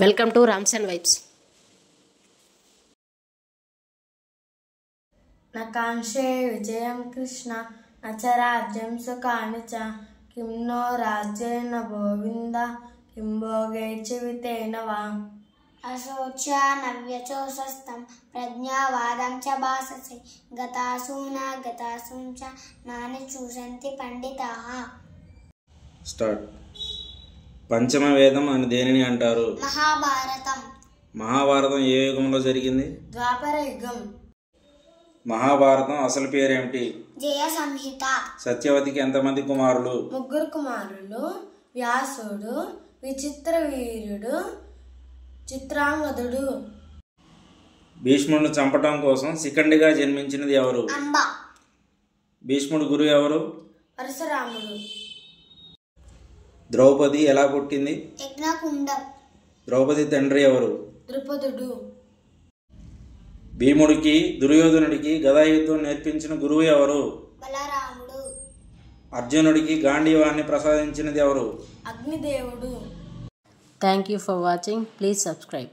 Welcome to Rams and vibes. నకాంక్షే విజయం కృష్ణ నచరాజ్యం సుఖాని చ కిం నో రాజ్యేన గోవింద కిం భోగైర్జీవితేన వా. అశోచ్య నవ్యచోషస్తం ప్రజ్ఞావాదం చ భాససే గతాసూన చ నాని చూషంతి పండితాః. స్టార్ట్. పంచమ వేదం అని దేనిని అంటారు? మహాభారతం. మహాభారతం ఏ యుగంలో జరిగింది? ద్వాపర యుగం. మహాభారతం అసలు పేరేమిటి? జయ సంహిత. సత్యవతికి ఎంతమంది కుమారులు? 3 కుమారులు. వ్యాసుడు, విచిత్ర వీరుడు, చిత్రాంగదుడు. భీష్ముడిని చంపటం కోసం శిఖండిగా జన్మించినది ఎవరు? అంబ. భీష్ముడి గురువు ఎవరు? పరశురాముడు. ద్రౌపది ఎలా పుట్టింది? యజ్ఞకుండం. ద్రౌపది తండ్రి ఎవరు? ద్రుపదుడు. భీముడికి దుర్యోధనుడికి గదాయుద్ధం నేర్పించిన గురువు ఎవరు? బలరాముడు. అర్జునుడికి గాంధీవాన్ని ప్రసాదించినది ఎవరు? అగ్నిదేవుడు. Thank you for watching. Please subscribe.